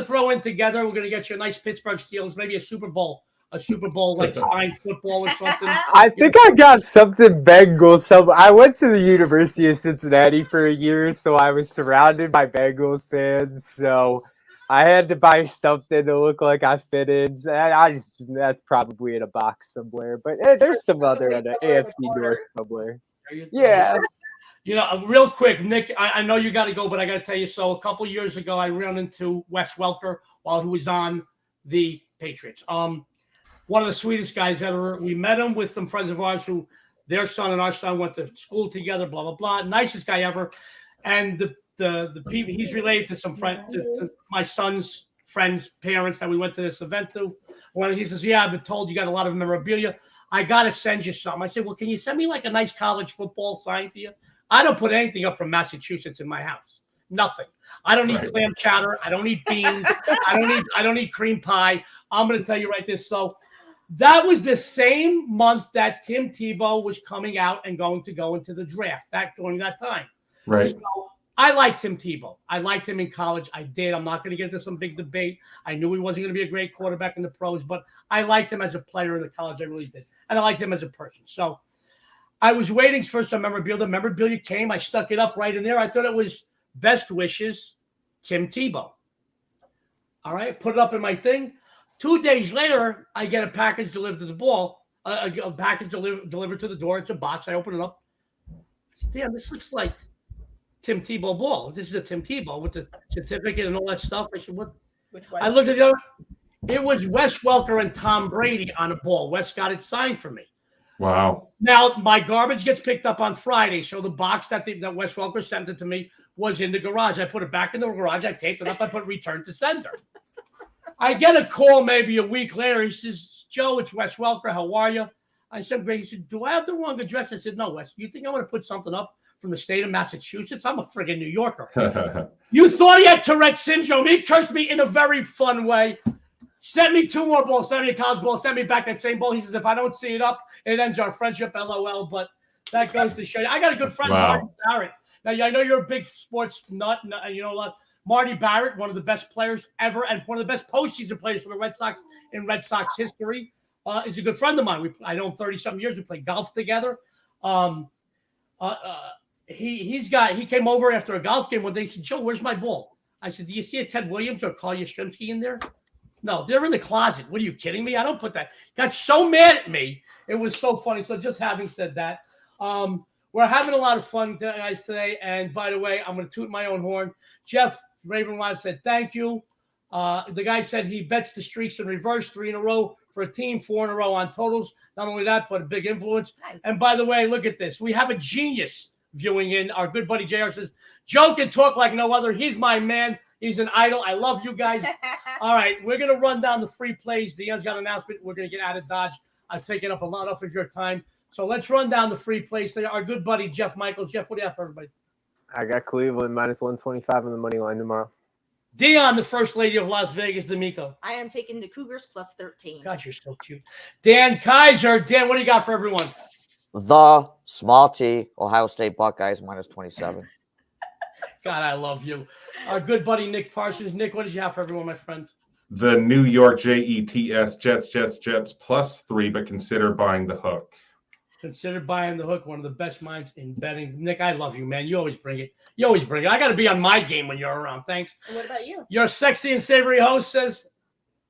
throw in together. We're gonna get you a nice Pittsburgh Steelers, maybe a Super Bowl like signed football or something. I think I got something Bengals. I went to the University of Cincinnati for a year, so I was surrounded by Bengals fans. So I had to buy something to look like I fit in. That's probably in a box somewhere. But there's some other in the AFC North somewhere. Yeah. Real quick, Nick, I know you got to go, but I got to tell you. So a couple years ago, I ran into Wes Welker while he was on the Patriots. One of the sweetest guys ever. We met him with some friends of ours who their son and our son went to school together, blah, blah, blah. Nicest guy ever. And the people, he's related to some friend, to my son's friends' parents that we went to this event to. When he says, yeah, I've been told you got a lot of memorabilia. I got to send you something. I said, well, can you send me like a nice college football sign to you? I don't put anything up from Massachusetts in my house. Nothing. I don't need clam chowder. I don't need beans. I don't need cream pie. I'm going to tell you right this. So that was the same month that Tim Tebow was coming out and going to go into the draft during that time. Right. So I liked Tim Tebow. I liked him in college. I did. I'm not going to get into some big debate. I knew he wasn't going to be a great quarterback in the pros, but I liked him as a player in the college. I really did. And I liked him as a person. So I was waiting for some memorabilia. The memorabilia came. I stuck it up right in there. I thought it was best wishes, Tim Tebow. All right. Put it up in my thing. 2 days later, I get a package delivered to the ball, a package delivered to the door. It's a box. I open it up. I said, damn, this looks like Tim Tebow ball. This is a Tim Tebow with the certificate and all that stuff. I said, what? Which was? I looked at the other. It was Wes Welker and Tom Brady on a ball. Wes got it signed for me. Wow. Now, my garbage gets picked up on Friday, so the box that Wes Welker sent it to me was in the garage. I put it back in the garage. I taped it up. I put return to sender. I get a call maybe a week later. He says, Joe, it's Wes Welker. How are you? I said, great. He said, do I have the wrong address? I said, no, Wes. You think I want to put something up from the state of Massachusetts? I'm a friggin' New Yorker. You thought he had Tourette syndrome. He cursed me in a very fun way. Sent me 2 more balls. Sent me a college ball. Sent me back that same ball. He says, if I don't see it up, it ends our friendship, LOL. But that goes to show you. I got a good friend, Marty Barrett. Now, I know you're a big sports nut. You know a lot. Marty Barrett, one of the best players ever and one of the best postseason players for the Red Sox in Red Sox history, is a good friend of mine. I know him 30-something years. We played golf together. He came over after a golf game one day. He said, Joe, where's my ball? I said, do you see a Ted Williams or Carl Yastrzemski in there? No, they're in the closet. What are you kidding me? I don't put that. Got so mad at me. It was so funny. So just having said that, we're having a lot of fun, guys, today. And by the way, I'm going to toot my own horn. Jeff Ravenrod said, thank you. The guy said he bets the streaks in reverse, 3 in a row for a team, 4 in a row on totals. Not only that, but a big influence. Nice. And by the way, look at this. We have a genius viewing in. Our good buddy JR says, Joe can talk like no other. He's my man. He's an idol. I love you guys. All right, we're going to run down the free plays. Dionne's got an announcement. We're going to get out of Dodge. I've taken up a lot of your time. So let's run down the free plays. Our good buddy, Jeff Michaels. Jeff, what do you have for everybody? I got Cleveland minus 125 on the money line tomorrow. Dionne, the first lady of Las Vegas, D'Amico. I am taking the Cougars plus 13. God, you're so cute. Dan Kaiser. Dan, what do you got for everyone? The small T, Ohio State Buckeyes minus 27. God, I love you. Our good buddy, Nick Parsons. Nick, what did you have for everyone, my friend? The New York Jets plus 3, but consider buying the hook. Consider buying the hook, one of the best minds in betting. Nick, I love you, man. You always bring it. You always bring it. I got to be on my game when you're around. Thanks. And what about you? Your sexy and savory host says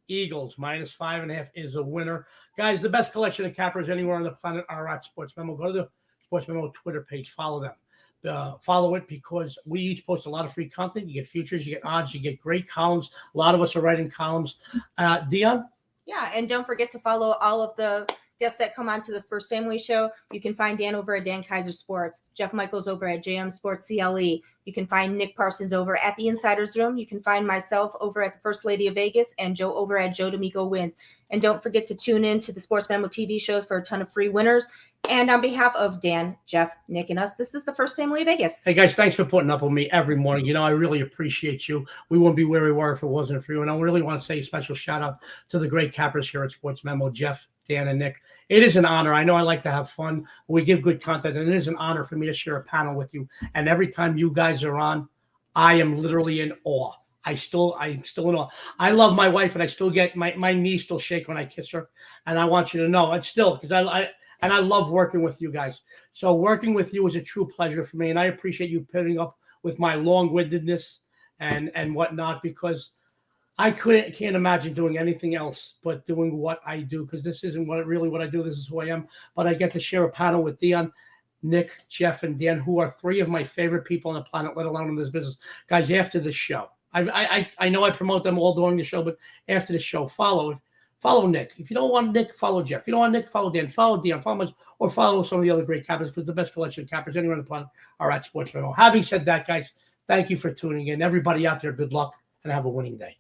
Eagles minus 5.5 is a winner. Guys, the best collection of cappers anywhere on the planet are at Sports Memo. Go to the Sports Memo Twitter page. Follow them. Follow it because we each post a lot of free content. You get futures, you get odds, you get great columns. A lot of us are writing columns. Dionne? Yeah, and don't forget to follow all of the guests that come on to the First Family Show. You can find Dan over at Dan Kaiser Sports, Jeff Michaels over at JM Sports CLE. You can find Nick Parsons over at the Insiders Room. You can find myself over at the First Lady of Vegas and Joe over at Joe D'Amico Wins. And don't forget to tune in to the Sports Memo TV shows for a ton of free winners. And on behalf of Dan, Jeff, Nick, and us, this is the First Family of Vegas. Hey, guys, thanks for putting up with me every morning. You know, I really appreciate you. We wouldn't be where we were if it wasn't for you. And I really want to say a special shout out to the great cappers here at Sports Memo, Jeff, Dan, and Nick. It is an honor. I know I like to have fun. We give good content, and it is an honor for me to share a panel with you. And every time you guys are on, I am literally in awe. I'm still in awe. I love my wife, and I still get my knees still shake when I kiss her. And I want you to know it's still because I love working with you guys. So working with you is a true pleasure for me, and I appreciate you putting up with my long-windedness and whatnot because I can't imagine doing anything else but doing what I do because this isn't what I do. This is who I am. But I get to share a panel with Dionne, Nick, Jeff, and Dan, who are 3 of my favorite people on the planet, let alone in this business. Guys, after the show, I know I promote them all during the show, but after the show, follow Nick. If you don't want Nick, follow Jeff. If you don't want Nick, follow Dan. Follow Dionne. Follow us, or follow some of the other great cappers because the best collection of cappers anywhere on the planet are at Sports Memo. Having said that, guys, thank you for tuning in. Everybody out there, good luck and have a winning day.